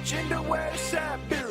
gender wear side beer.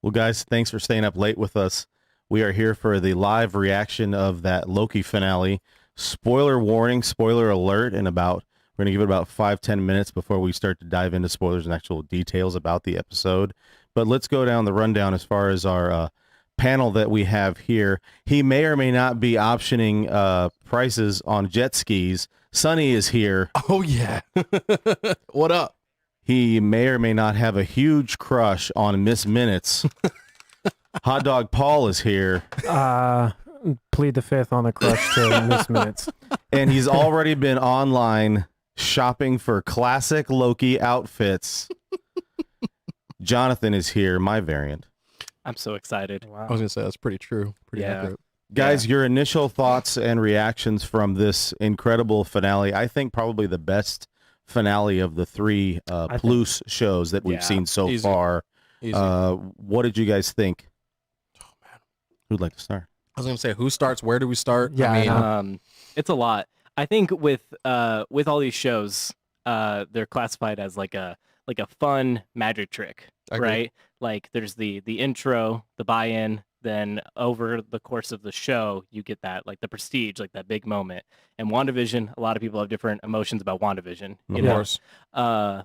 Well, guys, thanks for staying up late with us. We are here for the live reaction of that Loki finale. Spoiler warning, spoiler alert, we're going to give it about 5-10 minutes before we start to dive into spoilers and actual details about the episode. But let's go down the rundown as far as our panel that we have here. He may or may not be optioning prices on jet skis. Sonny is here. Oh, yeah. What up? He may or may not have a huge crush on Miss Minutes. Hot Dog Paul is here. Plead the fifth on the crush to Miss Minutes. And he's already been online shopping for classic Loki outfits. Jonathan is here, my variant. I'm so excited. Wow. I was going to say, that's pretty true. Pretty accurate. Guys, your initial thoughts and reactions from this incredible finale. I think probably the best finale of the three Plus shows that we've seen so far. Easy. What did you guys think? Oh, man. Who'd like to start? I was going to say, who starts? Where do we start? Yeah, I mean, it's a lot. I think with all these shows, they're classified as like a fun magic trick, right? Like there's the intro, the buy-in, then over the course of the show, you get that like the prestige, like that big moment. And WandaVision, a lot of people have different emotions about WandaVision. Of course.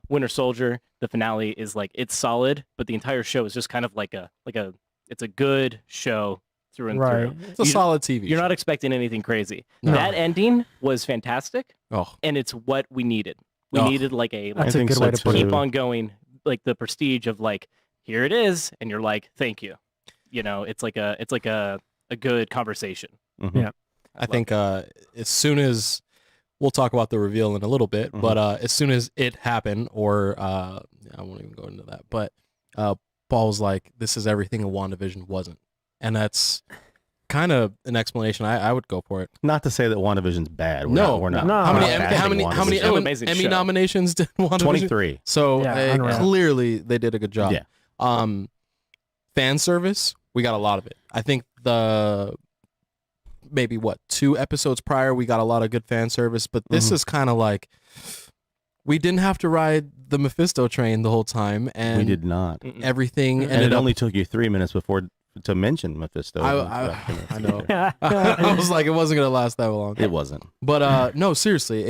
Winter Soldier, the finale is like it's solid, but the entire show is just kind of like it's a good show through and through. It's a solid TV You're show. not expecting anything crazy. No. That ending was fantastic, Oh, and it's what we needed. We needed like a That's a good way to put keep it. on going, like the prestige of like here it is, and you're like thank you. You know, it's like a good conversation. Mhm. Yeah. I think as soon as we'll talk about the reveal in a little bit, but as soon as it happened, or I won't even go into that, but Paul was like, "This is everything a WandaVision wasn't," and that's kind of an explanation. I would go for it. Not to say that WandaVision's bad. We're not. No. How many How It's still an amazing Emmy show. nominations did WandaVision? 23. So Yeah, unreal. clearly they did a good job. Yeah. Fan service, we got a lot of it. I think maybe 2 episodes prior we got a lot of good fan service, but this is kind of like we didn't have to ride the Mephisto train the whole time, and We did not. everything And ended it up. only took you 3 minutes before to mention Mephisto. I know. I was like, it wasn't gonna last that long. It wasn't. But no, seriously,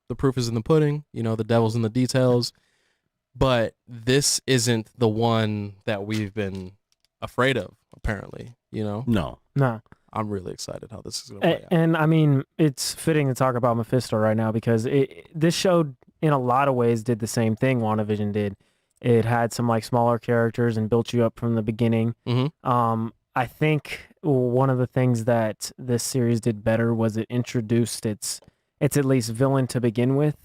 the proof is in the pudding. You know, the devil's in the details. But this isn't the one that we've been afraid of, apparently. You know? No. No. I'm really excited how this is going to play out. And I mean, it's fitting to talk about Mephisto right now because this show, in a lot of ways, did the same thing WandaVision did. It had some like smaller characters and built you up from the beginning. I think one of the things that this series did better was it introduced its at least villain to begin with,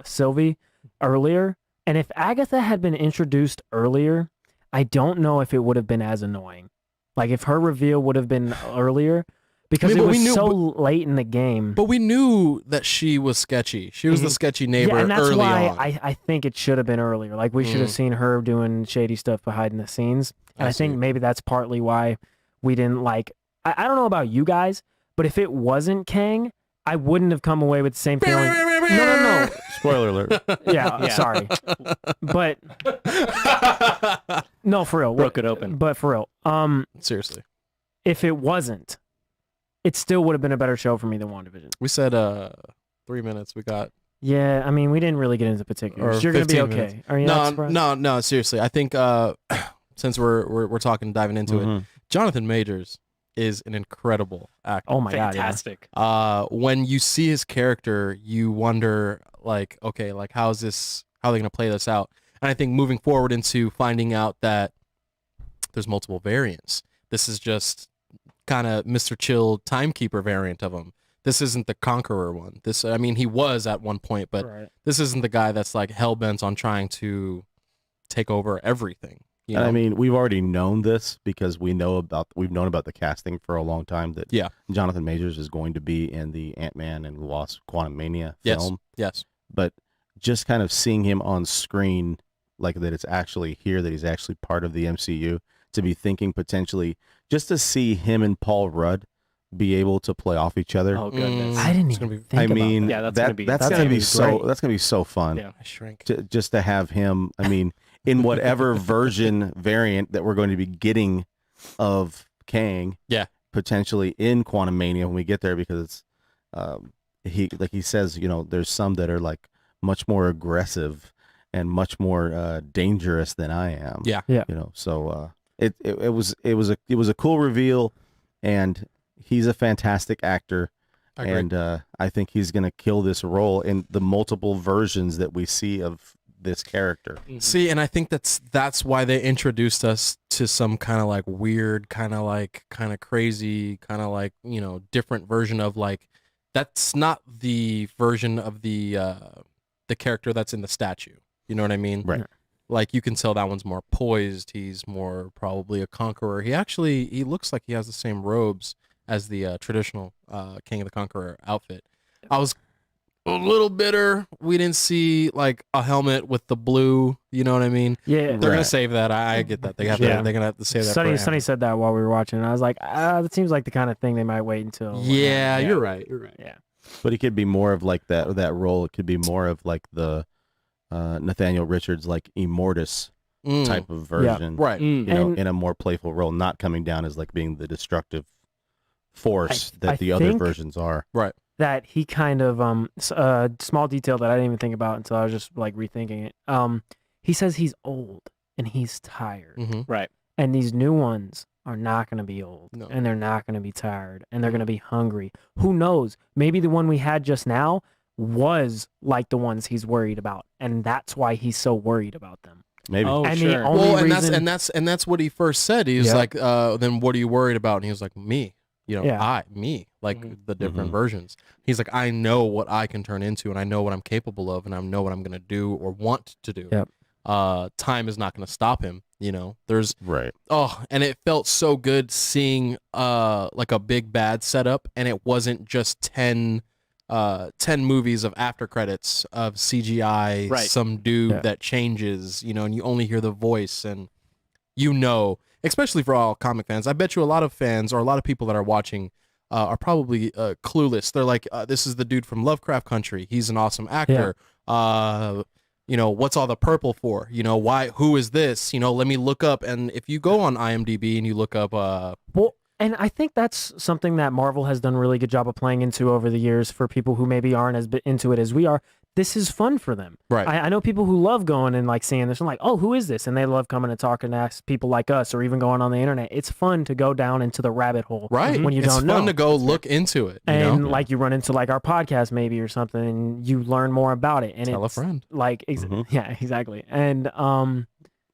Sylvie, earlier. And if Agatha had been introduced earlier, I don't know if it would have been as annoying. Like if her reveal would have been earlier, because I mean, it but was we knew- so late in the game. But we knew that she was sketchy. She was the sketchy neighbor Yeah, and that's early why on. I think it should have been earlier. Like, we should have seen her doing shady stuff behind the scenes. And I think see. maybe that's partly why we didn't like. I don't know about you guys, but if it wasn't Kang, I wouldn't have come away with the same feeling. No. Spoiler alert. Yeah, sorry. But no, for real. Broke it open. But for real. Seriously. If it wasn't, it still would have been a better show for me than WandaVision. We said 3 minutes. We got Yeah, I mean, we didn't really get into particulars. Or You're gonna be 15 okay. minutes. Are you not surprised? no. Seriously, I think since we're talking, diving into it, Jonathan Majors is an incredible actor. Oh my god, yeah. Fantastic. When you see his character, you wonder, like, okay, like how are they gonna play this out? And I think moving forward into finding out that there's multiple variants. This is just kind of Mr. Chill timekeeper variant of him. This isn't the Conqueror one. I mean, he was at one point, but Right. this isn't the guy that's like hell bent on trying to take over everything. You know? And I mean, we've already known this because we've known about the casting for a long time that Jonathan Majors is going to be in the Ant-Man and Wasp Quantumania film. Yes. But just kind of seeing him on screen, like that it's actually here, that he's actually part of the MCU, to be thinking potentially just to see him and Paul Rudd be able to play off each other. Oh goodness. I didn't It's gonna even be- think I about mean, that. Yeah, that's that's gonna gonna be be so great. that's gonna be so fun. Yeah. I shrink. Just to have him. I mean, in whatever variant that we're going to be getting of Kang. Yeah. Potentially in Quantumania when we get there, because it's he says, there's some that are like much more aggressive and much more dangerous than I am. Yeah. So it was a cool reveal, and he's a fantastic actor. I agree. And I think he's going to kill this role in the multiple versions that we see of this character. See, and I think that's why they introduced us to some kind of like weird, kind of crazy, kind of like, different version of, like, that's not the version of the character that's in the statue. You know what I mean? Right. Like, you can tell that one's more poised. He's more probably a conqueror. He looks like he has the same robes as the traditional King of the Conqueror outfit. I was a little bitter we didn't see like a helmet with the blue. You know what I mean? Yeah. They're gonna save that. I get that. They're gonna have to save that. Sonny said that while we were watching, and I was like, that seems like the kind of thing they might wait until. Yeah, you're right. Yeah. But it could be more of like that role. It could be more of like the Nathaniel Richards, like Immortus type of version. Right. In a more playful role, not coming down as like being the destructive force that I the other think- versions are. Right. That he kind of small detail that I didn't even think about until I was just like rethinking it. He says he's old and he's tired, Mm-hmm. Right. and these new ones are not going to be old, No. and they're not going to be tired, and they're going to be hungry. Who knows? Maybe the one we had just now was like the ones he's worried about, and that's why he's so worried about them. Maybe. Oh, And sure. the only Well, reason, and that's what he first said. He was Yeah. like, then what are you worried about? And he was like, me. Yeah. Me, like Mhm. the different Mhm. versions. He's like, I know what I can turn into, and I know what I'm capable of, and I know what I'm gonna do or want to do. Yep. Time is not gonna stop him. There's Right. and it felt so good seeing like a big bad setup, and it wasn't just 10 movies of after credits of CGI, Right. some dude Yeah. that changes, and you only hear the voice, and especially for all comic fans. I bet you a lot of fans or a lot of people that are watching are probably clueless. They're like, this is the dude from Lovecraft Country. He's an awesome actor. What's all the purple for? Why? Who is this? Let me look up. And if you go on IMDb and you look up, well, and I think that's something that Marvel has done a really good job of playing into over the years for people who maybe aren't as into it as we are. This is fun for them. right. I know people who love going and like seeing this and like, oh, who is this? And they love coming and talking to ask people like us, or even going on the internet. It's fun to go down into the rabbit hole Right. when you it's don't fun know. to go look into it. And like you run into like our podcast maybe or something, and you learn more about it. And Tell a it's friend. like, Mhm. yeah, exactly. And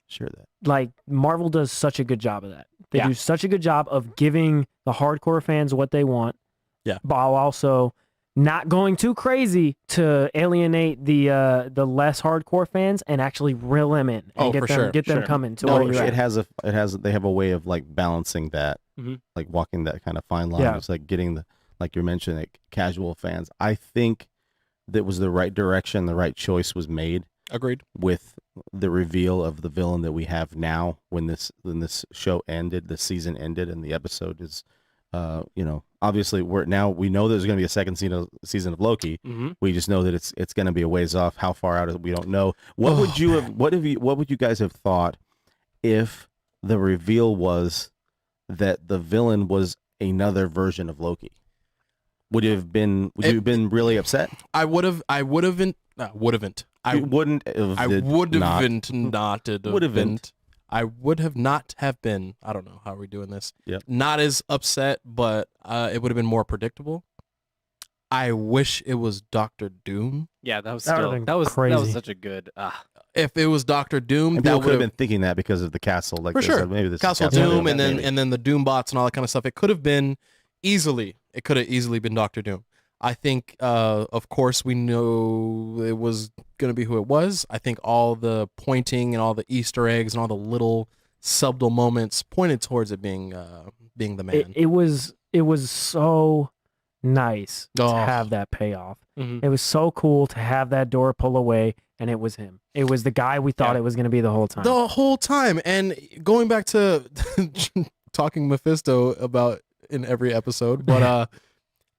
Share that. like Marvel does such a good job of that. They Yeah. do such a good job of giving the hardcore fans what they want. Yeah. While also not going too crazy to alienate the less hardcore fans and actually reel them in and Oh, get for them sure. get them Sure. coming to No, where you're they at. have a way of like balancing that. like walking that kind of fine line. Yeah. It's like getting the, like you're mentioning, like casual fans. I think that was the right direction. The right choice was made Agreed. with the reveal of the villain that we have now. When this show ended, the season ended, and the episode is, obviously we know there's going to be a second season of Loki. We just know that it's going to be a ways off. How far out, we don't know. What would you guys have thought if the reveal was that the villain was another version of Loki? Would you have been really upset? I wouldn't have. I would have not have been. I don't know how are we doing this. Yeah. Not as upset, but it would have been more predictable. I wish it was Doctor Doom. Yeah, that was would've been crazy. That was crazy. such a good. If it was Doctor Doom, And that people would could have have been thinking that because of the castle. Like for they sure. said, maybe this is Castle Doom, Doom, maybe. and then the Doom bots and all that kind of stuff. It could have been easily. It could have easily been Doctor Doom. I think, of course, we know it was going to be who it was. I think all the pointing and all the Easter eggs and all the little subtle moments pointed towards it being the man. It was so nice to Oh. have that payoff. Mhm. It was so cool to have that door pull away, and it was him. It was the guy we thought Yeah. it was going to be the whole time. The whole time. And going back to talking Mephisto about in every episode, but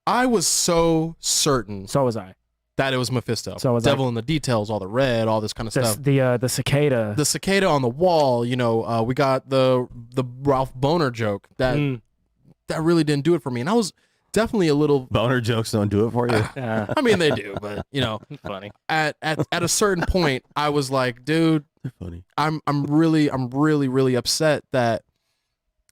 I was so certain So was I. that it was Mephisto. So was Devil in the details, all the red, all this kind of stuff. The cicada. The cicada on the wall, we got the Ralph Boner joke that really didn't do it for me. And I was definitely a little, Boner jokes don't do it for you. Yeah, I mean, they do, but funny. at a certain point, I was like, dude, They're funny. I'm really upset that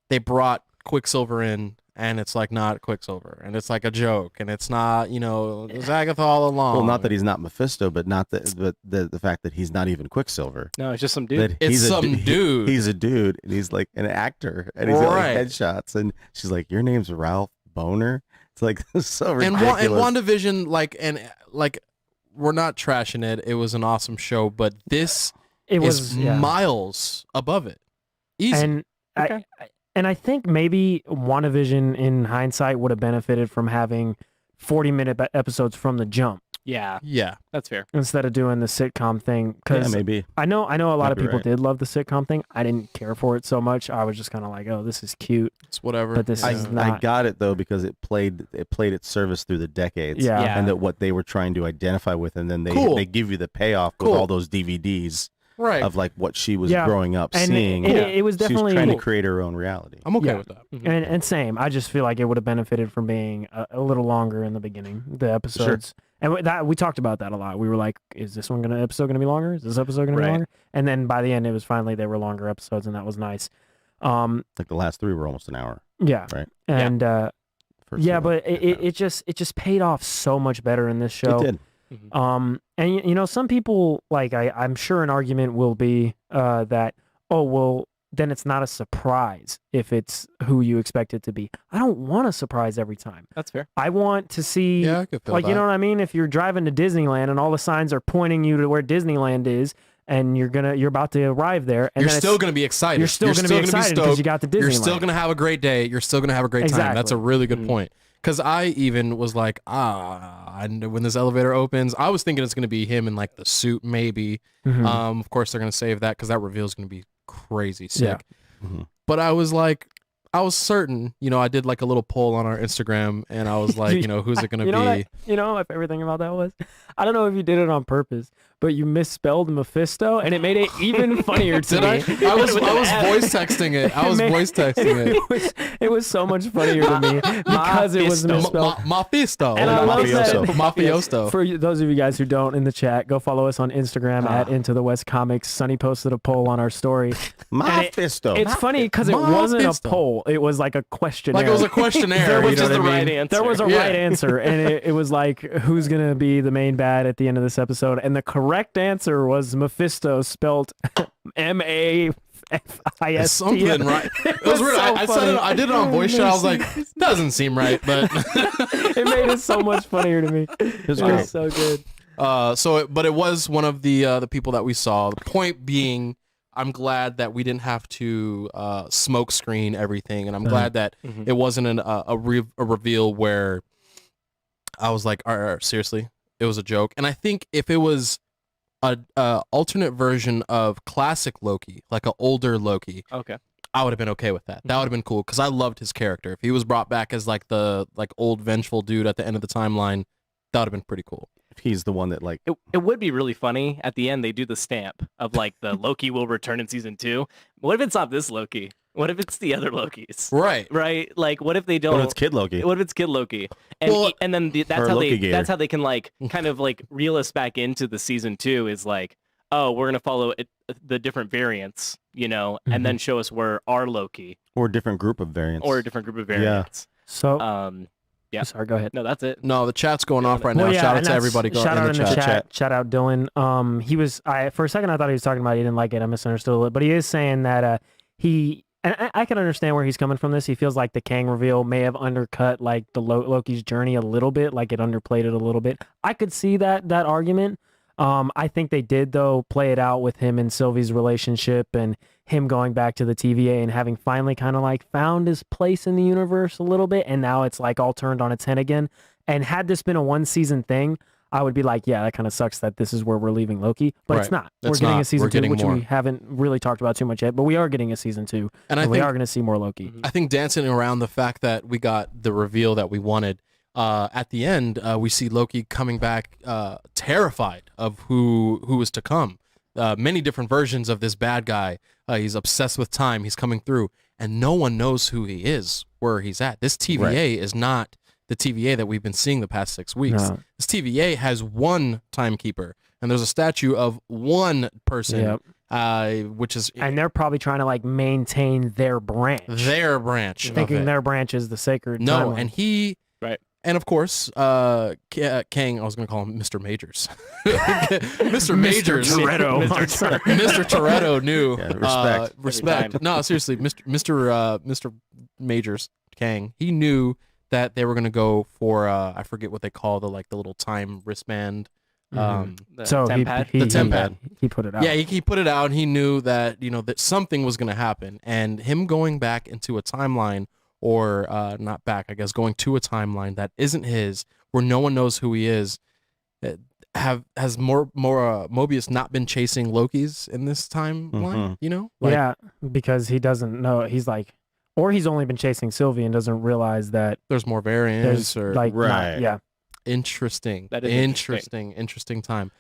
they brought Quicksilver in, and it's like not Quicksilver, and it's like a joke, and it's not, it's Agatha all along. Well, not that he's not Mephisto, but the fact that he's not even Quicksilver. No, it's just some dude. That It's he's some dude. He's a dude, and he's like an actor, and he's got like Right. headshots, and she's like, "Your name's Ralph Boner." It's like so and ridiculous. WandaVision, we're not trashing it. It was an awesome show, but this It is was yeah. miles above it. Easy. And Okay. I think maybe WandaVision in hindsight would have benefited from having 40-minute episodes from the jump Yeah, yeah. that's fair. instead of doing the sitcom thing. Yeah, Because maybe. I know a lot of Maybe people right. did love the sitcom thing. I didn't care for it so much. I was just kind of like, oh, this is cute. It's whatever. But this I, is I not. got it though because it played its service through the decades. Yeah. Yeah. And that what they were trying to identify with, and then Cool. they give you the payoff Cool. with all those DVDs right. of like what she was Yeah. growing up And seeing. it was She was definitely. trying to create her own reality. I'm okay Yeah. with that. Mhm. And same. I just feel like it would have benefited from being a little longer in the beginning, the episodes. And we talked about that a lot. We were like, is this episode gonna be longer? Is this episode gonna be Right. longer? And then by the end, it was finally they were longer episodes, and that was nice. Like the last 3 were almost an hour. Yeah. Right. And First yeah, two but were- it just paid off so much better in this show. It did. Mhm. And some people like I'm sure an argument will be that, oh well, then it's not a surprise if it's who you expect it to be. I don't want a surprise every time. That's fair. I want to see Yeah, I could feel like that. you know what I mean. If you're driving to Disneyland and all the signs are pointing you to where Disneyland is, and you're about to arrive there, and You're then still going to be excited. you're still going to be excited because you got to Disneyland. You're still going to have a great day. You're still going to have a great time. That's a Exactly. really good Mhm. point. Because I even was like, I know when this elevator opens, I was thinking it's going to be him in like the suit, maybe. Mhm. Of course, they're going to save that because that reveal is going to be crazy sick. Yeah. Mhm. But I was like, I was certain, I did like a little poll on our Instagram and I was like, who's it going to You know be? you know what my favorite thing about that was? I don't know if you did it on purpose, but you misspelled Mephisto, and it made it even funnier to Did I? me. I was With an F. voice texting it. I was It made- voice texting it. It was so much funnier to me because it was misspelled. Mephisto. And I love that. Mafioso. For those of you guys who don't in the chat, go follow us on Instagram at Into the West Comics. Sonny posted a poll on our story. Mephisto. It's funny because it wasn't a Mephisto. poll; it was like a questionnaire. Like it was a questionnaire. There was you know just what the I mean? right answer. There was a Yeah. right answer, and it was like, who's gonna be the main bad at the end of this episode? And the correct answer was Mephisto, spelt MAFIST. Something right. It was weird. I said it. I did it on voice chat. I was like, doesn't seem right, but It made it so much funnier to me. It was was great. so good. but it was one of the people that we saw. The point being, I'm glad that we didn't have to smoke screen everything, and I'm glad that it wasn't a reveal where I was like, seriously, it was a joke. And I think if it was a alternate version of classic Loki, like an older Loki, Okay. I would have been okay with that. That would have been cool because I loved his character. If he was brought back as like the old vengeful dude at the end of the timeline, that would have been pretty cool. He's the one that like It would be really funny at the end. They do the stamp of like the Loki will return in season 2. What if it's not this Loki? What if it's the other Lokis? Right. Right. Like, what if they don't? What if it's Kid Loki? What if it's Kid Loki? And Well, and then that's or how Loki they Gator. that's how they can like kind of like reel us back into the season 2 is like, oh, we're gonna follow the different variants, you know, and then show us where our Loki or a different group of variants. or a different group of variants. So, Yeah. sorry, go ahead. No, that's it. No, the chat's going off right now. Well, yeah, Shout out and to that's- everybody Shout out in the chat. Shout out Dylan. He was for a second I thought he was talking about he didn't like it. I misunderstood it, but he is saying that he and I can understand where he's coming from. This he feels like the Kang reveal may have undercut like the Loki's journey a little bit, like it underplayed it a little bit. I could see that argument. I think they did though play it out with him and Sylvie's relationship and him going back to the TVA and having finally kind of like found his place in the universe a little bit, and now it's like all turned on its head again. And had this been a 1-season thing, I would be like, yeah, that kind of sucks that this is where we're leaving Loki, but it's Right. not. It's We're getting not. a season We're 2, getting which more. we haven't really talked about too much yet, but we are getting a season 2, And I we think are going to see more Loki. I think dancing around the fact that we got the reveal that we wanted. At the end, we see Loki coming back, terrified of who is to come. Many different versions of this bad guy. He's obsessed with time. He's coming through, and no one knows who he is, where he's at. This TVA is not the TVA that we've been seeing the past 6 weeks. No. This TVA has one timekeeper, and there's a statue of one person, which is And they're probably trying to like maintain their branch, their branch. of thinking it. their branch is the sacred. No, timeline. and he Right. and of course, Kang. I was going to call him Mr. Majors. Mr. Majors. Toretto. Mr. Toretto knew. Yeah, respect. Respect. No, seriously, Mr. Majors Kang. He knew that they were going to go for I forget what they call the little time wristband. Mhm. The So temp pad? The temp pad. He put it out. Yeah, he put it out, and he knew that that something was going to happen, and him going back into a timeline, or not back, I guess, going to a timeline that isn't his, where no one knows who he is. Has Mobius not been chasing Loki's in this timeline? Yeah, because he doesn't know. He's like, or he's only been chasing Sylvie and doesn't realize that there's more variants, there's or like, Right. not, yeah. interesting. That is interesting time.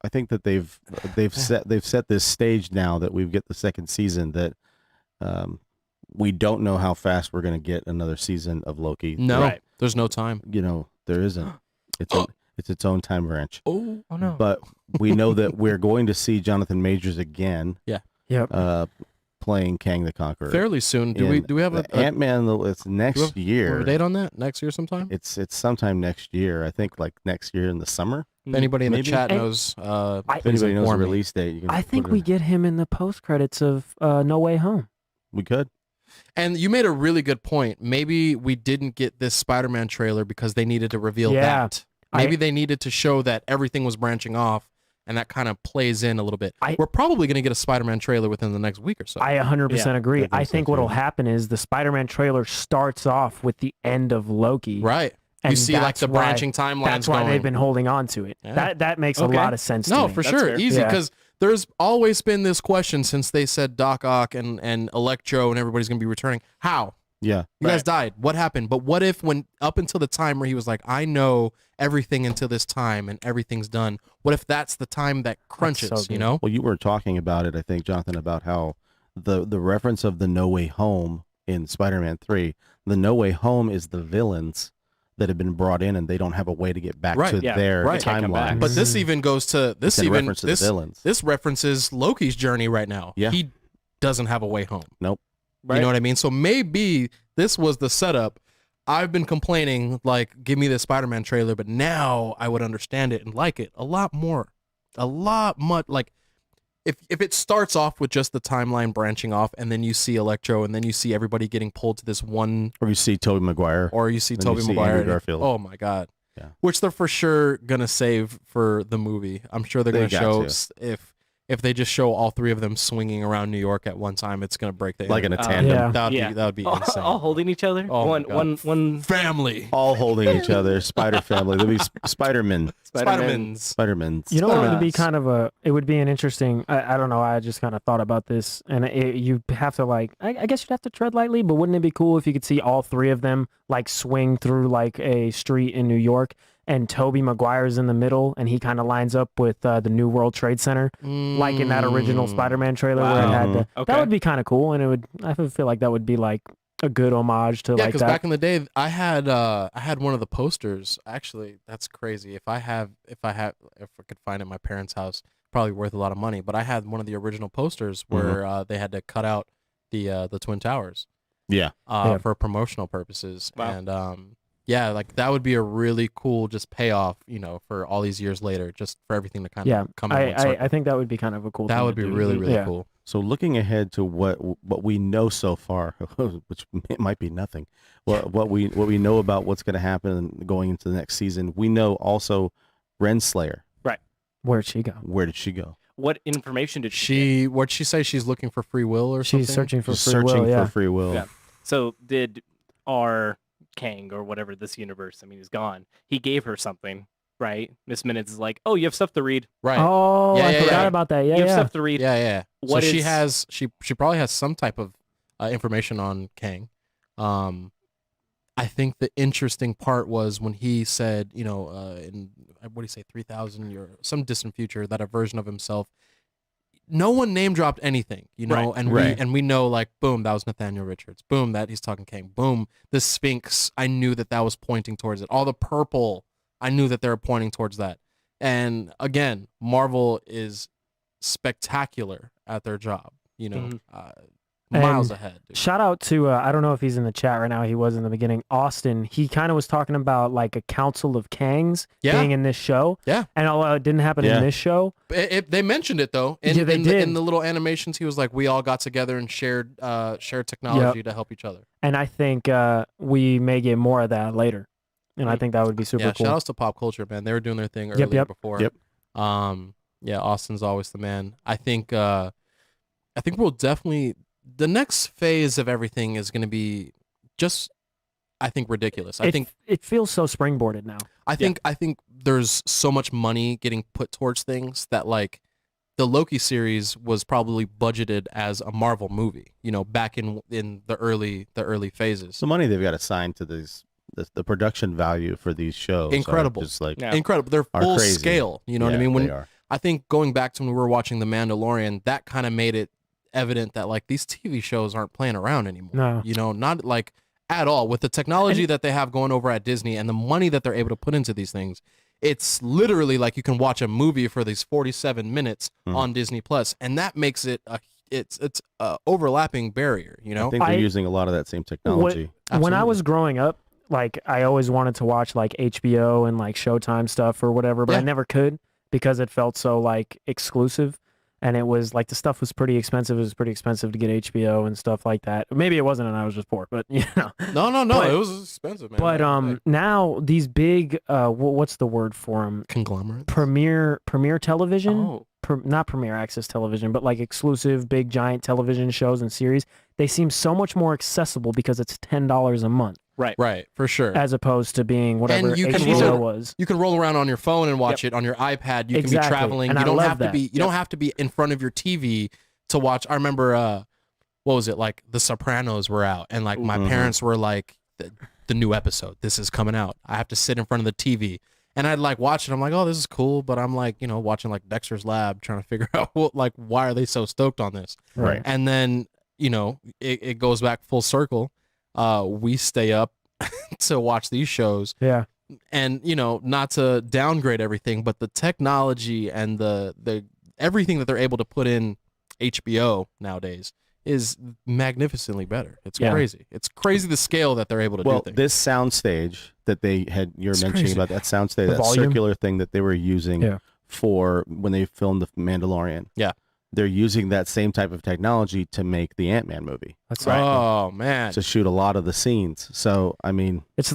I think that they've set this stage now that we get the second season that we don't know how fast we're going to get another season of Loki. No, Right. there's no time. There isn't. It's its own time branch. Oh no. But we know that we're going to see Jonathan Majors again. Yep. Playing Kang the Conqueror. Fairly soon. Do we have a Ant-Man? It's do we next have a year. date on that? Next year sometime? It's sometime next year. I think like next year in the summer. If anybody in the Maybe. chat And- knows, If please anybody knows the inform me. release date, you can I think put it we in. get him in the post credits of No Way Home. We could. And you made a really good point. Maybe we didn't get this Spider-Man trailer because they needed to reveal Yeah. that. Maybe they needed to show that everything was branching off, and that kind of plays in a little bit. We're probably going to get a Spider-Man trailer within the next week or so. I 100% agree. I think I so, think too. what'll happen is the Spider-Man trailer starts off with the end of Loki. Right. You And see like that's the why- branching timelines That's why going. they've been holding on to it. Yeah. That makes Okay. a lot of sense to No, me. for That's sure. fair. Easy, Yeah. because there's always been this question since they said Doc Ock and Electro and everybody's going to be returning. How? Yeah. You guys died. What happened? But what if when up until the time where he was like, I know everything until this time and everything's done. What if that's the time that crunches, so good. you know? Well, you were talking about it, I think, Jonathan, about how the reference of the No Way Home in Spider-Man 3, the No Way Home is the villains that have been brought in and they don't have a way to get back Right, to yeah, their right. Can't come back. timeline. But this even goes to this It's in even reference to this the villains. this references Loki's journey right now. Yeah. He doesn't have a way home. Nope. You know what I mean? So maybe this was the setup. I've been complaining, like, give me the Spider-Man trailer, but now I would understand it and like it a lot more. Much. Like, if it starts off with just the timeline branching off, and then you see Electro, and then you see everybody getting pulled to this one, Or you see Tobey Maguire. or you see Then Tobey you see Maguire. Andrew Garfield. Oh my God. Yeah. Which they're for sure gonna save for the movie. I'm sure they're They gonna got show to. if they just show all three of them swinging around New York at one time, it's gonna break the Like in a internet. tandem. Yeah. That would be insane. all holding each other. Oh my God. One family. All holding each other. Spider family. There'll be Spider-Man. Spider-Man's. Spider-Man's. You know what would be Yes. kind of it would be an interesting, I don't know, I just kind of thought about this, and you have to like, I guess you'd have to tread lightly, but wouldn't it be cool if you could see all three of them like swing through like a street in New York, and Tobey Maguire's in the middle, and he kind of lines up with the New World Trade Center, like in that original Spider-Man trailer where it had the, Okay. that would be kind of cool, and I would feel like that would be like a good homage to Yeah, like because that. back in the day, I had one of the posters. Actually, that's crazy. If I could find it at my parents' house, probably worth a lot of money. But I had one of the original posters where they had to cut out the Twin Towers. Yeah. Yeah. For promotional purposes. Wow. And yeah, like that would be a really cool just payoff, for all these years later, just for everything to kind of come in one circle. I think that would be kind of a cool That thing would to be do. really, really Yeah. cool. So looking ahead to what we know so far, which might be nothing, what we know about what's going to happen going into the next season, we know also Renslayer. Where'd she go? Where did she go? What information did she? What'd she say? She's looking for free will or something? She's searching for She's free searching will, yeah. for free will. Yeah. So did our Kang or whatever this universe? I mean, he's gone. He gave her something, right? Miss Minutes is like, "Oh, you have stuff to read. Right. Oh, Yeah, I yeah, forgot yeah. about that. Yeah, you have yeah. stuff to read." Yeah, yeah. What so she is- has she probably has some type of information on Kang. I think the interesting part was when he said, in what do you say, 3,000 or some distant future, that a version of himself. No one name dropped anything, Right. and we know like boom, that was Nathaniel Richards. Boom, that he's talking Kang. Boom, the Sphinx. I knew that was pointing towards it. All the purple, I knew that they were pointing towards that. And again, Marvel is spectacular at their job. Miles And ahead. Dude. Shout out to I don't know if he's in the chat right now. He was in the beginning. Austin. He kind of was talking about like a council of Kangs Yeah. being in this show. Yeah. And although it didn't happen Yeah. in this show, They mentioned it though. Yeah, they in did. the little animations, he was like, "We all got together and shared technology to help each other." and I think we may get more of that later. And I think that would be super Yeah, cool. shout outs to pop culture, man. They were doing their thing Yep, earlier yep. before. Yep. Yeah, Austin's always the man. I think we'll definitely, the next phase of everything is going to be just, I think, ridiculous. I think it feels so springboarded now. I think there's so much money getting put towards things that like the Loki series was probably budgeted as a Marvel movie, back in the early phases. The money they've got assigned to the production value for these shows are Incredible. just like Yeah. Incredible. They're are full crazy. scale. You know what I Yeah, mean? When they are. I think going back to when we were watching The Mandalorian, that kind of made it evident that like these TV shows aren't playing around anymore. No. Not like at all. With the technology that they have going over at Disney and the money that they're able to put into these things, it's literally like you can watch a movie for these 47 minutes on Disney Plus, and that makes it it's a overlapping barrier. I think they're using a lot of that same technology. When I Absolutely. was growing up, like I always wanted to watch like HBO and like Showtime stuff or whatever, but I Yeah. never could because it felt so like exclusive. And it was like the stuff was pretty expensive. It was pretty expensive to get HBO and stuff like that. Maybe it wasn't, and I was just poor. But No, But- it was expensive, man. but Like, now these big what's the word for them? conglomerate. Premier television. Oh, Not Premier Access Television, but like exclusive big giant television shows and series, they seem so much more accessible because it's $10 a month Right, for sure. as opposed to being whatever And you can HBO roll- was. You can roll around on your phone and watch it on your iPad. You can Exactly. be traveling. And You I don't love have to that. be. You don't have to be in front of your TV to watch. I remember, what was it like? The Sopranos were out, and like my parents were like, the new episode. This is coming out. I have to sit in front of the TV, and I'd like watch it. I'm like, oh, this is cool, but I'm like, watching like Dexter's Lab, trying to figure out why are they so stoked on this? Right. And then it goes back full circle. We stay up to watch these shows. Yeah. And not to downgrade everything, but the technology and the everything that they're able to put in HBO nowadays is magnificently better. It's Yeah. crazy. It's crazy the scale that they're able to Well, do things. this soundstage that you're It's mentioning crazy. about that soundstage, The that volume? circular thing that they were using Yeah. for when they filmed The Mandalorian. Yeah. they're using that same type of technology to make the Ant-Man movie, That's right. Oh man. to shoot a lot of the scenes. So I mean, It's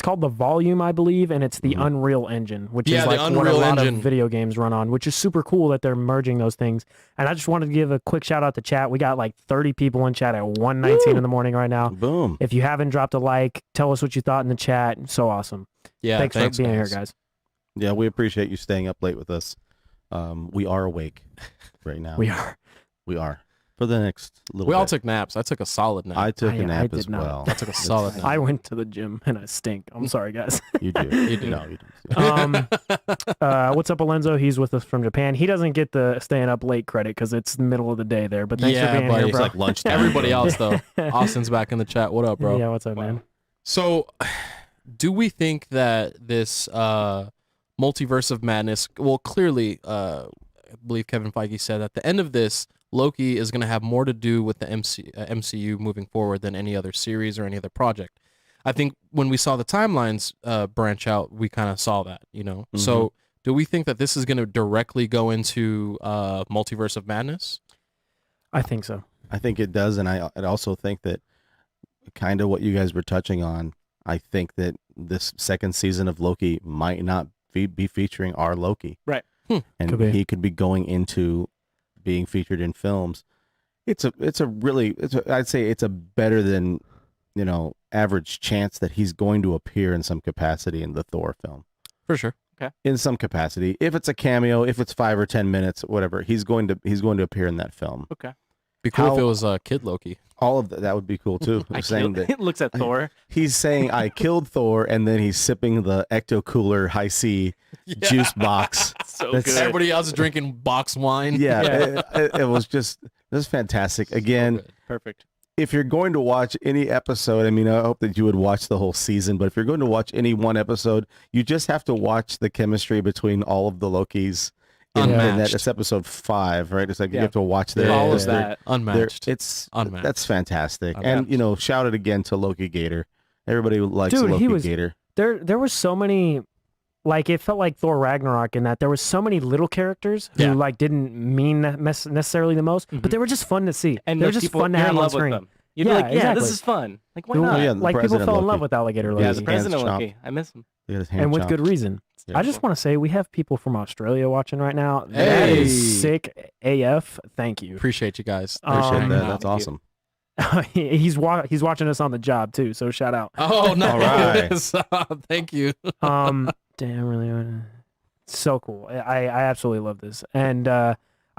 called the Volume, I believe, and it's the Mhm. Unreal Engine, which Yeah, is the like what a Unreal lot Engine. of video games run on, which is super cool that they're merging those things. And I just wanted to give a quick shout out to chat. We got like 30 people in chat at 1:19 in the morning right now. boom. If you haven't dropped a like, tell us what you thought in the chat. So awesome. Yeah. Thanks for being here, guys. Yeah, we appreciate you staying up late with us. We are awake right now. We are. We are for the next little. We all bit. took naps. I took a solid nap. I took a I nap did as not. well. I took a solid nap. I went to the gym and I stink. I'm sorry, guys. You do. You do. No, you don't. What's up, Alenzo? He's with us from Japan. He doesn't get the staying up late credit because it's the middle of the day there. But thanks Yeah, for being buddy. here, It's bro. like lunchtime. Everybody else though. Austin's back in the chat. What up, bro? Yeah, what's up, man? So, do we think that this multiverse of madness? Well, clearly, I believe Kevin Feige said at the end of this, Loki is going to have more to do with the MCU moving forward than any other series or any other project. I think when we saw the timelines branch out, we kind of saw that, you know. Mhm. So, do we think that this is going to directly go into Multiverse of Madness? I think so. I think it does, and I also think that kind of what you guys were touching on. I think that this second season of Loki might not be featuring our Loki, Right. And Could be. he could be going into being featured in films. I'd say it's a better than average chance that he's going to appear in some capacity in the Thor film. For sure. In some capacity, if it's a cameo, if it's 5 or 10 minutes, whatever, he's going to appear in that film. Be cool if How- it was Kid Loki. All of that would be cool too. I Saying killed, that it looks at Thor. he's saying I killed Thor, and then he's sipping the Ecto Cooler High C juice box. So That's- good. Everybody else is drinking box wine. Yeah, it was fantastic. Again, So good. Perfect. if you're going to watch any episode, I mean, I hope that you would watch the whole season, but if you're going to watch any one episode, you just have to watch the chemistry between all of the Lokis. In that, Unmatched. it's episode 5, right? It's like you Yeah. have to watch Yeah, their, All yeah, of yeah. that. Unmatched. It's Unmatched. that's fantastic. Unmatched. And shout it again to Loki Gator. Everybody likes Dude, Loki he was- Gator. There was so many, like it felt like Thor Ragnarok in that there was so many little characters who Yeah. like didn't mean that necessarily the most, Mhm. but they were just fun to see. And they were the just people, fun to you're have in on love with screen. them. You'd Yeah, be like, yeah, exactly. this is fun. Like, why Well, not? yeah, Like people President fell in Loki. love with Alligator Loki. Yeah, his the hands President chopped. Loki. I miss him. He got his hand And with chopped. good reason. Yeah. I just want to say we have people from Australia watching right now. That Hey. is sick AF. Thank you. Appreciate you guys. Appreciate Um, that. Wow. That's awesome. he's watching us on the job too, so shout out. Oh, no. All right. Thank you. Damn, really, so cool. I absolutely love this, and I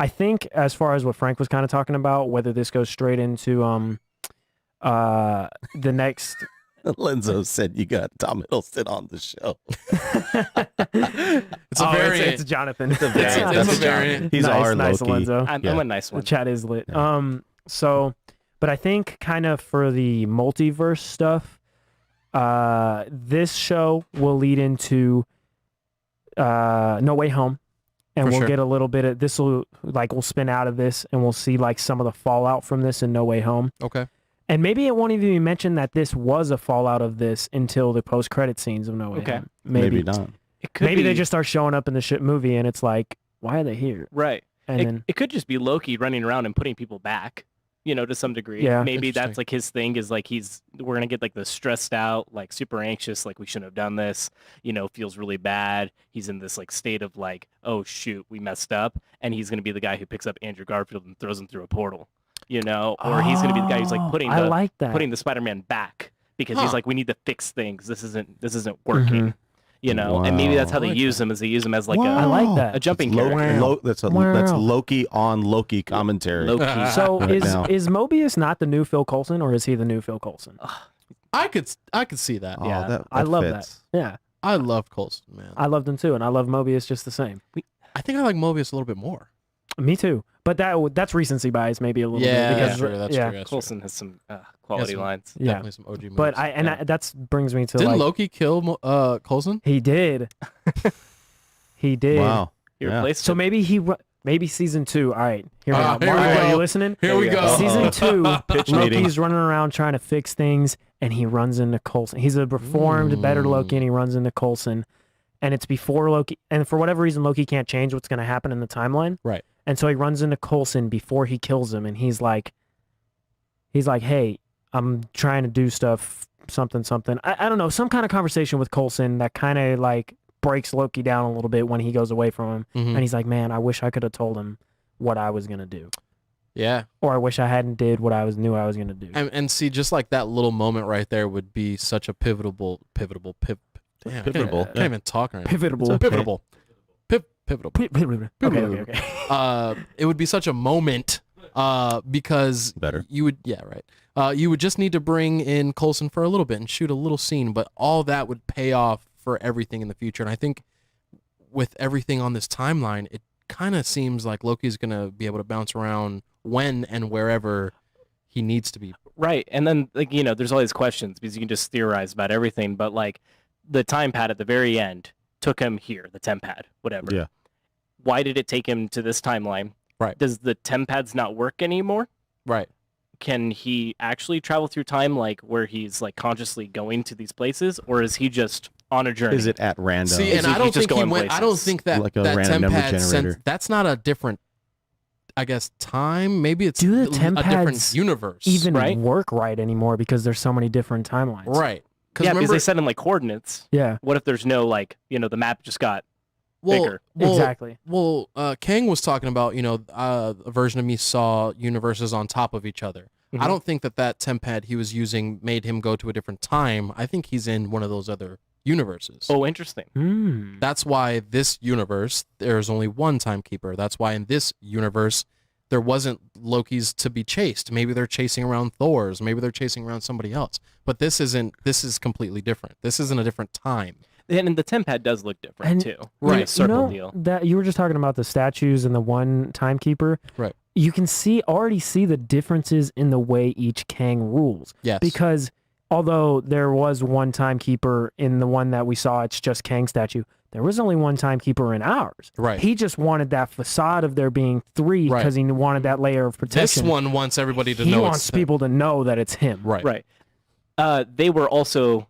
think as far as what Frank was kind of talking about, whether this goes straight into the next. Lenzo said you got Tom Hiddleston on the show. It's a variant. It's Jonathan. It's a variant. It's a That's variant. He's nice, our nice, Loki. Alonzo. I'm Yeah. a nice The one. chat is lit. Yeah. But I think kind of for the multiverse stuff, this show will lead into No Way Home, and For we'll sure. get a little bit of this. Will we'll spin out of this, and we'll see like some of the fallout from this in No Way Home. Okay. And maybe it won't even be mentioned that this was a fallout of this until the post-credit scenes of No Way Okay. Home. Maybe not. It could Maybe they be- just start showing up in the movie, and it's like, why are they here? right. And then It could just be Loki running around and putting people back, to some degree. Yeah. Maybe Interesting. that's like his thing is like we're gonna get like the stressed out, like super anxious, like we shouldn't have done this, feels really bad. He's in this like state of like, oh shoot, we messed up, and he's gonna be the guy who picks up Andrew Garfield and throws him through a portal, or he's gonna be the guy who's like Oh, I like that. putting the Spider-Man back because Huh. he's like, we need to fix things. This isn't working. Mhm. And maybe that's how Wow. they use him, is they use him as like I like that. a jumping That's character. that's Wow. Loki on Loki commentary. Loki. So Right now. is Mobius not the new Phil Coulson, or is he the new Phil Coulson? I could see that. Oh, Yeah, that I love fits. that. Yeah, I love Coulson, man. I loved him too, and I love Mobius just the same. I think I like Mobius a little bit more. Me too. But that's recency bias, maybe a little Yeah, bit. that's Because, true. That's yeah, true. That's Coulson has some quality some- lines. true. Yeah. Definitely some OG movies. But Yeah. that brings me to Didn't like Loki kill Coulson? he did. He did. Wow. He Yeah. replaced So him. maybe season 2. All right, here we Ah, go. here we Marco, go. are you listening? Here we There you go. go. Season 2, Pitch meeting. Loki's running around trying to fix things, and he runs into Coulson. He's a reformed, better Loki, and he runs into Coulson. And it's before Loki, and for whatever reason, Loki can't change what's going to happen in the timeline. Right. And so he runs into Coulson before he kills him, and he's like, hey, I'm trying to do stuff, something. I don't know, some kind of conversation with Coulson that kind of like breaks Loki down a little bit when he goes away from him. Mhm. And he's like, man, I wish I could have told him what I was going to do. Yeah. Or I wish I hadn't did what I knew I was going to do. And see, just like that little moment right there would be such a pivotal. Damn, Pivotal. I can't even talk right now. Pivotal. okay. Pivotal. Okay. It would be such a moment because Better. you would, yeah, right. You would just need to bring in Coulson for a little bit and shoot a little scene, but all that would pay off for everything in the future. And I think with everything on this timeline, it kind of seems like Loki's going to be able to bounce around when and wherever he needs to be. Right. And then, like, you know, there's all these questions because you can just theorize about everything. But, like, the time pad at the very end took him here, the temp pad, whatever. Yeah. Why did it take him to this timeline? Right. Does the temp pads not work anymore? Right. Can he actually travel through time, like, where he's, like, consciously going to these places? Or is he just on a journey? Is it at random? See, Is and he I don't just think he going went. I don't places? think that Like a that random temp number pad generator. that's not a different. I guess time. Maybe it's Do the a temp different pads universe. even right? work right anymore because there's so many different timelines. Right. Yeah, because remember, they set in, like, coordinates. Yeah. What if there's no, like, you know, the map just got well, bigger? Exactly. Well, Kang was talking about, you know, a version of me saw universes on top of each other. Mhm. I don't think that temp pad he was using made him go to a different time. I think he's in one of those other universes. Oh, interesting. Hmm. That's why this universe, there's only one timekeeper. That's why in this universe, there wasn't Loki's to be chased. Maybe they're chasing around Thor's. Maybe they're chasing around somebody else. But this isn't. This is completely different. This isn't a different time. And the temp pad does look different, And- too. Right. Like a circle you deal. know, that you were just talking about the statues and the one timekeeper. Right. You can already see the differences in the way each Kang rules. Yes. Because although there was one timekeeper in the one that we saw, it's just Kang statue, there was only one timekeeper in ours. Right. He just wanted that facade of there being three Right. because he wanted that layer of This protection. one wants everybody to he know wants it's people to know that it's him. Right. Right. They were also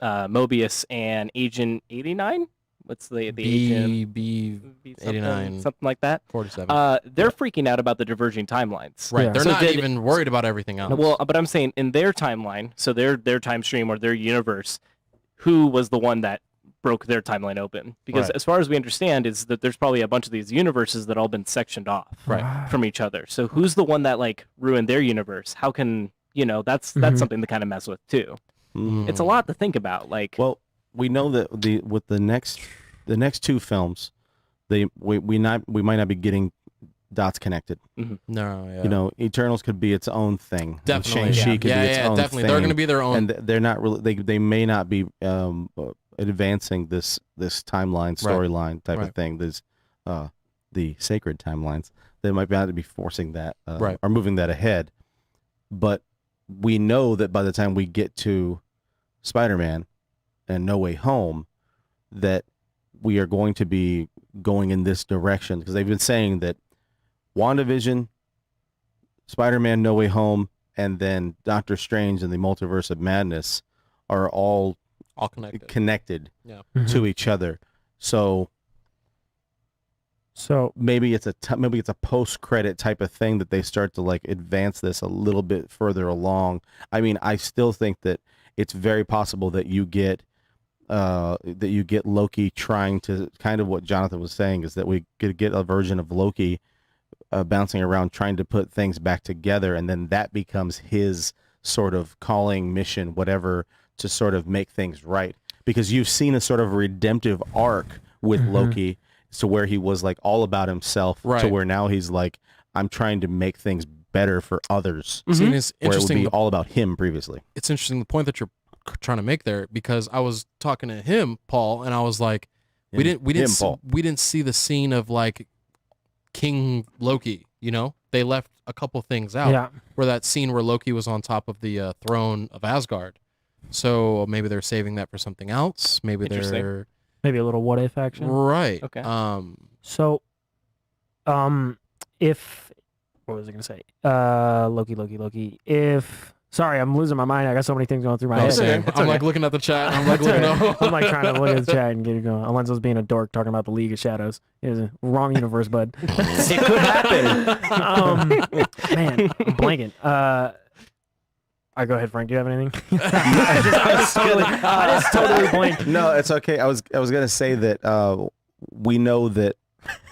Mobius and Agent 89. What's the agent? B 89 something like that. 47. They're freaking out about the diverging timelines. Right. Yeah. They're So not did- even worried about everything else. Well, but I'm saying in their timeline, so their time stream or their universe, who was the one that broke their timeline open? Because Right. as far as we understand, is that there's probably a bunch of these universes that all been sectioned off Right. from each other. So who's the one that, like, ruined their universe? How can, you know, that's Mhm. something to kind of mess with too. Mhm. It's a lot to think about. Like, Well, we know that with the next two films, we might not be getting dots connected. No, yeah. You know, Eternals could be its own thing. And Definitely. Shang-Chi Yeah, could yeah, be its yeah, own definitely. thing. They're going to be their own. and they're not really. They may not be advancing this timeline storyline type Right. of thing. There's the sacred timelines. They might not be forcing that Right. or moving that ahead. But we know that by the time we get to Spider-Man and No Way Home, that we are going to be going in this direction because they've been saying that WandaVision, Spider-Man No Way Home, and then Doctor Strange and the Multiverse of Madness are all connected. connected Yeah. Mhm. to each other. So So maybe it's a post-credit type of thing that they start to like advance this a little bit further along. I mean, I still think that it's very possible that you get Loki trying to kind of what Jonathan was saying is that we could get a version of Loki bouncing around trying to put things back together, and then that becomes his sort of calling mission, whatever, to sort of make things right. Because you've seen a sort of redemptive arc with Mhm. Loki, to where he was like all about himself, to Right. where now he's like, I'm trying to make things better for others. See, and it's Where it would interesting. be all about him previously. It's interesting the point that you're trying to make there because I was talking to him, Paul, and I was like, we Him, didn't Paul. we didn't see the scene of like King Loki. You know, they left a couple things out. yeah, Where that scene where Loki was on top of the throne of Asgard. So maybe they're saving that for something else. Maybe Interesting. they're maybe a little what if action. right. Okay. So, if what was I gonna say? Loki. If Sorry, I'm losing my mind. I got so many things going through my head. Same. I'm like looking at the chat. And I'm like looking up. I'm like trying to look at the chat and get it going. Alonzo's being a dork talking about the League of Shadows. It was a wrong universe, bud. It could happen. Man, I'm blanking. All right, go ahead, Frank. Do you have anything? I just totally blanked. No, it's okay. I was gonna say that we know that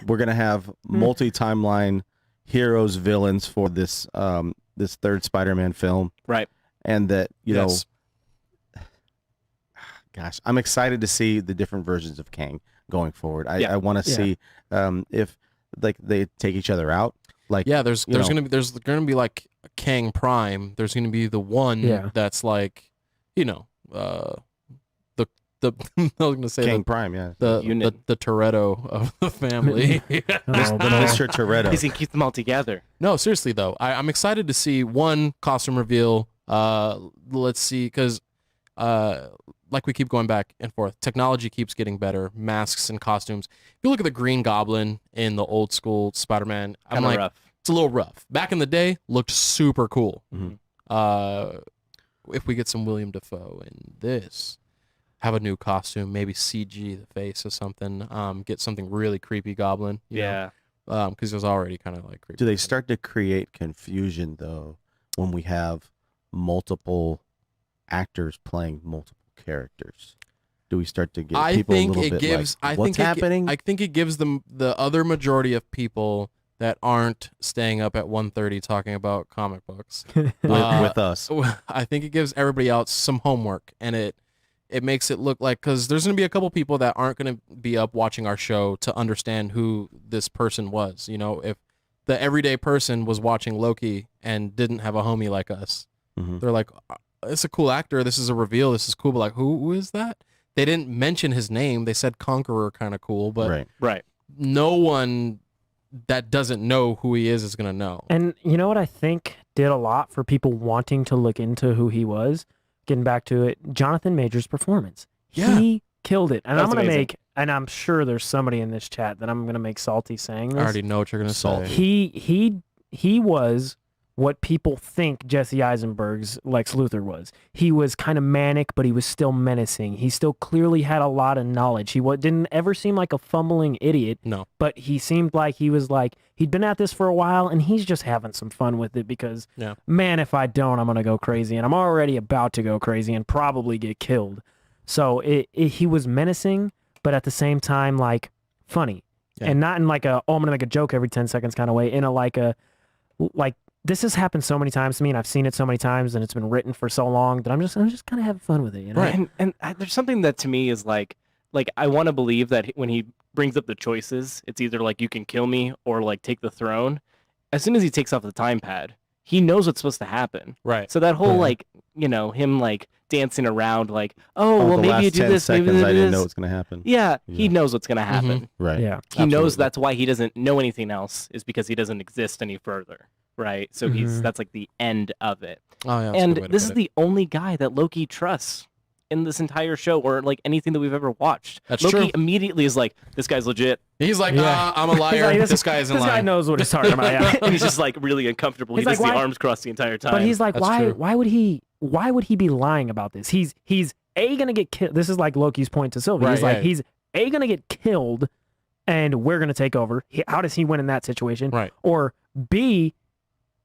we're gonna have multi-timeline heroes, villains for this this third Spider-Man film, Right. and that Yes. gosh, I'm excited to see the different versions of Kang going forward. I want to Yeah. see if like they take each other out. Like there's you know. gonna be like Kang Prime. There's gonna be the one that's like, the I was gonna say Kang Prime, yeah. the Unit. the Toretto of the family. Mr. Toretto. He's gonna keep them all together. No, seriously though, I'm excited to see one costume reveal. Let's see, because like we keep going back and forth. Technology keeps getting better. Masks and costumes. If you look at the Green Goblin in the old school Spider-Man, I'm Kinda like, rough. it's a little rough. Back in the day, looked super cool. Mhm. If we get some William Dafoe in this, have a new costume, maybe CG the face or something. Get something really creepy Goblin. Yeah. Because it was already kind of like creepy. Do they start to create confusion though when we have multiple actors playing multiple characters? Do we start to get I people think a little it bit gives. like, I what's think happening? I think it gives them the other majority of people that aren't staying up at 1:30 talking about comic books. with us. I think it gives everybody else some homework, and it makes it look like, because there's going to be a couple people that aren't going to be up watching our show to understand who this person was. If the everyday person was watching Loki and didn't have a homie like us, Mhm. they're like, it's a cool actor. This is a reveal. This is cool. But like, who is that? They didn't mention his name. They said Conqueror, kind of cool, but Right. Right. no one that doesn't know who he is going to know. And you know what I think did a lot for people wanting to look into who he was? Getting back to it, Jonathan Majors' performance. Yeah. He killed it. And That's I'm going to amazing. make, and I'm sure there's somebody in this chat that I'm going to make salty saying this. I already know what you're going to Salty. say. He was what people think Jesse Eisenberg's Lex Luthor was. He was kind of manic, but he was still menacing. He still clearly had a lot of knowledge. He didn't ever seem like a fumbling idiot, No. but he seemed like he was like, he'd been at this for a while and he's just having some fun with it because, Yeah. man, if I don't, I'm going to go crazy. And I'm already about to go crazy and probably get killed. So he was menacing, but at the same time, like, funny. Yeah. And not in like a, oh, I'm going to make a joke every 10 seconds kind of way. In a like, this has happened so many times to me, and I've seen it so many times, and it's been written for so long that I'm just kind of having fun with it, you know? Right. And there's something that to me is like I want to believe that when he brings up the choices, it's either like you can kill me or like take the throne. As soon as he takes off the time pad, he knows what's supposed to happen. Right. So that whole Yeah. like him like dancing around like, oh well the maybe last you do 10 this, maybe seconds you I do didn't know this. what's going to happen. Yeah, Yeah. he knows what's gonna happen. Right. Yeah. He knows Absolutely. that's why he doesn't know anything else is because he doesn't exist any further. Right. So Mhm. that's like the end of it. Oh, yeah. that's a And good way to this put is it. the only guy that Loki trusts in this entire show or like anything that we've ever watched. That's Loki true. immediately is like, this guy's legit. He's like, Yeah. I'm a liar. He's like, this guy isn't this guy lying. knows what he's talking about, yeah. And he's just like really uncomfortable. He's He like, does the why- arms crossed the entire time. But he's like, That's true. why would he be lying about this? He's gonna get killed. This is like Loki's point to Sylvie. He's Right, like, yeah. he's gonna get killed, and we're gonna take over. How does he win in that situation? Right. Or B,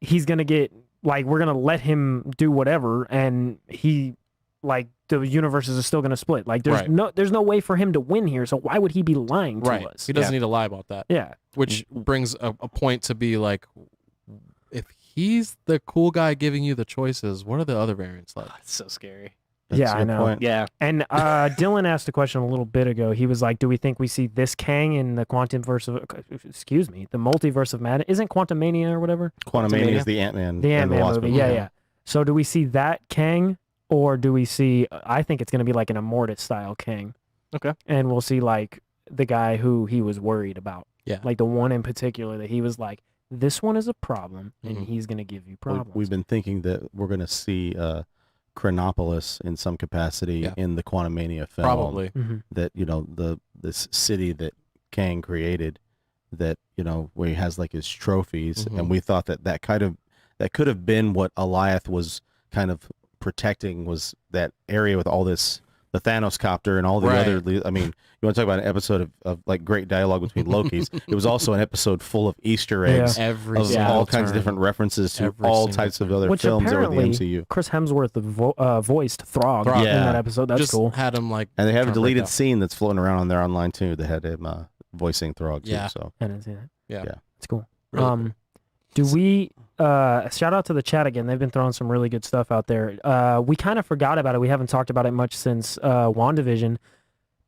he's gonna get like we're gonna let him do whatever, and he like the universes are still gonna split. Like there's Right. there's no way for him to win here. So why would he be lying to Right. us? He doesn't need to lie about that. Yeah. Which brings a point to be like, if he's the cool guy giving you the choices, what are the other variants like? Oh, it's so scary. That's Yeah, a I good know. point. Yeah. And Dylan asked a question a little bit ago. He was like, "Do we think we see this Kang in the the Multiverse of Madness? Isn't Quantumania or whatever Quantumania is the Ant-Man. the and Ant-Man Wasp movie? Yeah, yeah. So do we see that Kang, or do we see? I think it's going to be like an Immortus style Kang. Okay. And we'll see like the guy who he was worried about. Yeah. Like the one in particular that he was like, this one is a problem, and Mhm. he's going to give you We- problems. We've been thinking that we're going to see Chronopolis in some capacity Yeah. in the Quantumania film. Probably. Mhm. That this city that Kang created, that where he has like his trophies, Mhm. and we thought that could have been what Eliath was kind of protecting was that area with all this, the Thanos copter and all the Right. other. I mean, you want to talk about an episode of like great dialogue between Lokis? It was also an episode full of Easter eggs Every of single all kinds of turn. different references to Every all single types of turn. other Which films that were in the apparently MCU. Chris Hemsworth voiced Throg Throg. in Yeah. that episode. That's Just cool. had him like. And they have a trying to break deleted out. scene that's floating around on there online too that had him voicing Throg too. Yeah. So I didn't see that. Yeah. Yeah. It's cool. Really Do we shout out to the chat again? They've been throwing some really good stuff out there. We kind of forgot about it. We haven't talked about it much since WandaVision.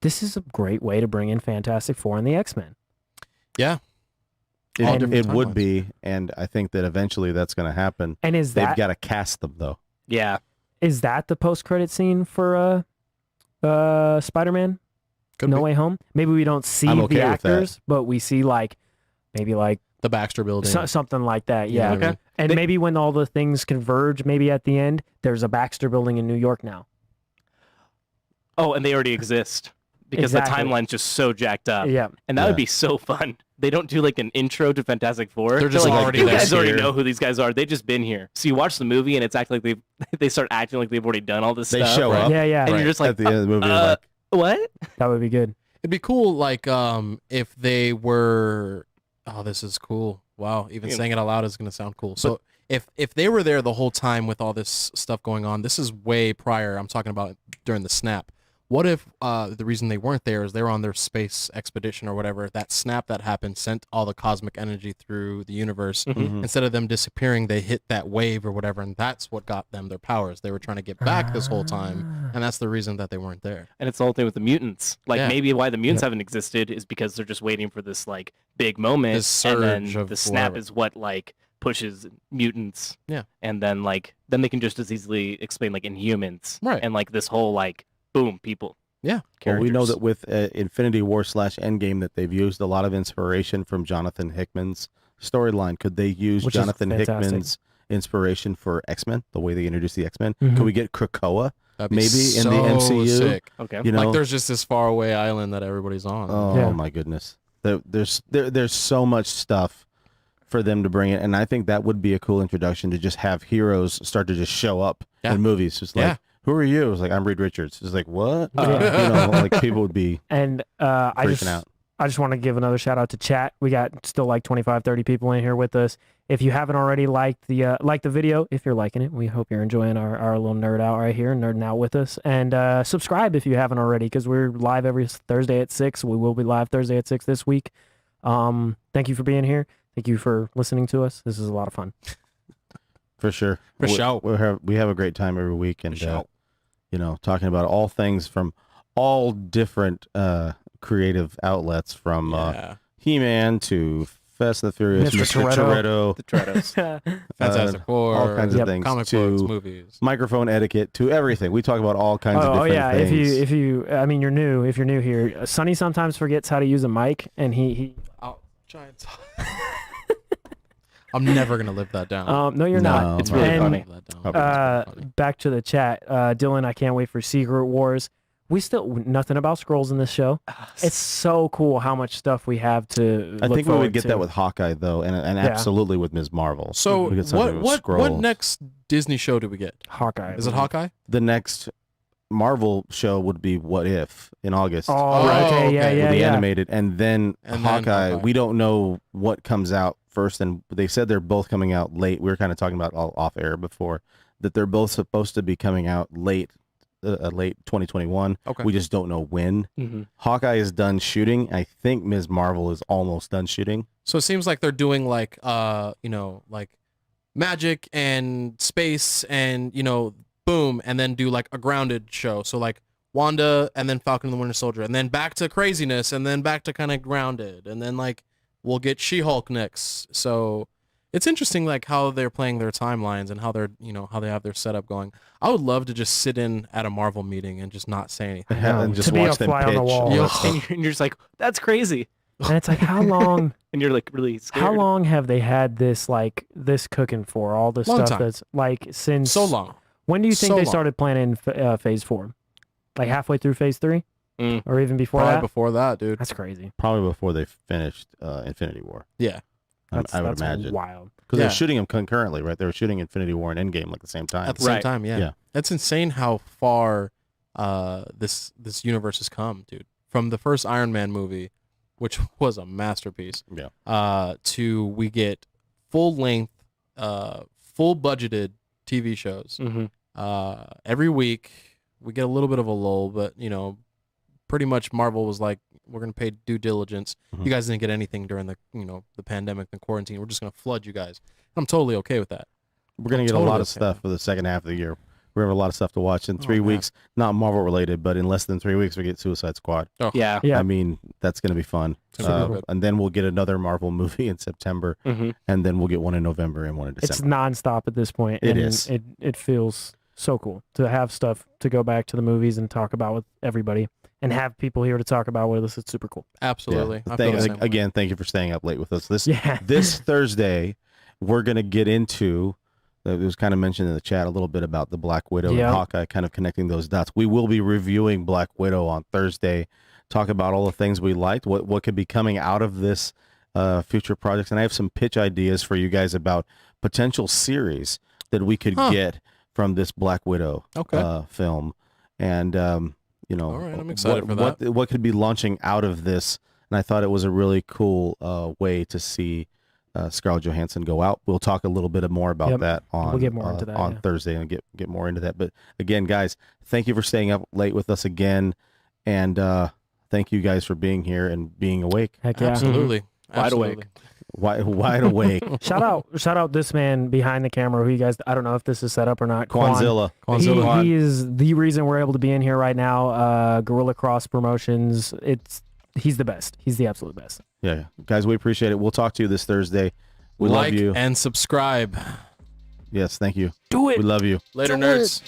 This is a great way to bring in Fantastic Four and the X-Men. Yeah. it All different would timelines. be, and I think that eventually that's going to happen. And is They've that got to cast them though. Yeah. is that the post-credit scene for Spider-Man Could No be. Way Home? Maybe we don't see I'm okay the with that. actors, but we see maybe The Baxter Building. something like that. You know Yeah. what I mean? And They- maybe when all the things converge, maybe at the end, there's a Baxter Building in New York now. Oh, and they already exist because Exactly. the timeline's just so jacked up. Yeah. And that Yeah. would be so fun. They don't do like an intro to Fantastic Four. They're just like, already you there. guys already Here. know who these guys are. They've just been here. So you watch the movie and it's acting like they start acting like they've already done all this They stuff. show right? up. Yeah, yeah. And you're just like, at the end of the movie. uh, like, what? That would be good. It'd be cool, like, if they were. Oh, this is cool. Wow, even Yeah. saying it out loud is gonna sound cool. So if they were there the whole time with all this stuff going on, this is way prior. I'm talking about during the snap. What if the reason they weren't there is they were on their space expedition or whatever? That snap that happened sent all the cosmic energy through the universe. Mhm. Instead of them disappearing, they hit that wave or whatever, and that's what got them their powers. They were trying to get back this whole time, and that's the reason that they weren't there. And it's the whole thing with the mutants. Like Yeah. maybe why the mutants haven't existed is because they're just waiting for this like big moment, This and surge then of the snap whatever. is what like pushes mutants. Yeah. And then then they can just as easily explain like Inhumans. Right. And like this whole like boom people. Yeah. Well, we know characters. that with Infinity War / Endgame that they've used a lot of inspiration from Jonathan Hickman's storyline. Could they use Which is Jonathan fantastic. Hickman's inspiration for X-Men, the way they introduced the X-Men? Mhm. Could we get Krakoa? That'd be Maybe in the so MCU? sick. Okay. You know, Like there's just this faraway island that everybody's on. oh Yeah. my goodness, there's so much stuff for them to bring in, and I think that would be a cool introduction to just have heroes start to just show up Yeah. in movies. Just like, Yeah. who are you? It's like, I'm Reed Richards. It's like, what? Yeah. You know, like people would be And I freaking out. I just want to give another shout out to chat. We got still like 25, 30 people in here with us. If you haven't already liked the video, if you're liking it, we hope you're enjoying our little nerd out right here, nerding out with us. And subscribe if you haven't already, because we're live every Thursday at 6. We will be live Thursday at 6 this week. Thank you for being here. Thank you for listening to us. This is a lot of fun. For sure. For sure. We have a great time every week, and For sure. you know, talking about all things from all different creative outlets, from Yeah. He-Man to Fast and the Furious, Mr. Mr. Toretto, The Treados. Fantastic Four. all kinds Yep. of things, Comic to books, movies. microphone etiquette, to everything. We talk about all kinds of Oh different yeah, things. if you I mean you're new. If you're new here, Sonny sometimes forgets how to use a mic, and he I'll try and talk. I'm never gonna live that down. no, you're No, not. It's really right. And, funny. Live that down. Okay. It's funny. Back to the chat. Dylan, I can't wait for Secret Wars. We still nothing about scrolls in this show. It's so cool how much stuff we have to. I look think we forward would get to. that with Hawkeye though, and Yeah. absolutely with Ms. Marvel. So We get something with what Skrulls. next Disney show do we get? Hawkeye. Is it Hawkeye? The next Marvel show would be What If in August. Oh, Right. okay, yeah, Okay. yeah, the yeah. animated, and then And then Hawkeye. Hawkeye. We don't know what comes out first, and they said they're both coming out late. We were kind of talking about all off air before that they're both supposed to be coming out late 2021. Okay. We just don't know when. Mhm. Hawkeye is done shooting. I think Ms. Marvel is almost done shooting. So it seems like they're doing like like magic and space and boom, and then do like a grounded show. So like Wanda and then Falcon and the Winter Soldier, and then back to craziness, and then back to kind of grounded, and then like we'll get She-Hulk next. So it's interesting like how they're playing their timelines and how they're how they have their setup going. I would love to just sit in at a Marvel meeting and just not say anything. And just To be watch a them fly on the pitch. wall. all Yo. that stuff. And you're just like, that's crazy. And it's like, how long? And you're like really scared. How long have they had this cooking for? All this Long stuff time. that's like since So long. When do you think So they long. started planning phase 4? Like halfway through phase 3, Mm. or even before Probably that? before that, dude. That's crazy. Probably before they finished Infinity War. Yeah. I would imagine. Wild. Because they're shooting them concurrently, right? They were shooting Infinity War and Endgame like the same time. At the same Right. time, yeah. Yeah. It's insane how far this universe has come, dude. From the first Iron Man movie, which was a masterpiece, to we get full length, full budgeted TV shows. Every week we get a little bit of a lull, but pretty much Marvel was like, we're gonna pay due diligence. You guys didn't get anything during the the pandemic and quarantine. We're just gonna flood you guys. I'm totally okay with that. We're going to get a lot of stuff for the second half of the year. We have a lot of stuff to watch in 3 weeks. Not Marvel related, but in less than 3 weeks we get Suicide Squad. Oh. Yeah. I mean, that's going to be fun. And then we'll get another Marvel movie in September, and then we'll get one in November and one in December. It's nonstop at this point. It and is. It feels so cool to have stuff to go back to the movies and talk about with everybody, and have people here to talk about with us. It's super cool. Absolutely. Yeah. I feel the same way. Again, thank you for staying up late with us. This Thursday, we're going to get into. It was kind of mentioned in the chat a little bit about the Black Widow and Hawkeye, kind of connecting those dots. We will be reviewing Black Widow on Thursday, talk about all the things we liked, what could be coming out of this future projects. And I have some pitch ideas for you guys about potential series that we could get from this Black Widow film. And, all right, I'm excited for that. What could be launching out of this. And I thought it was a really cool way to see Scarlett Johansson go out. We'll talk a little bit more about that on We'll get more into that, on Thursday and get more into that. But again, guys, thank you for staying up late with us again, and thank you guys for being here and being awake. Heck yeah. Absolutely. Wide awake. Wide awake. Shout out this man behind the camera who you guys, I don't know if this is set up or not. Quanzilla. He is the reason we're able to be in here right now. Gorilla Cross Promotions. He's the best. He's the absolute best. Yeah. Guys, we appreciate it. We'll talk to you this Thursday. We love you. And subscribe. Yes, thank you. Do it. We love you. Later, nerds.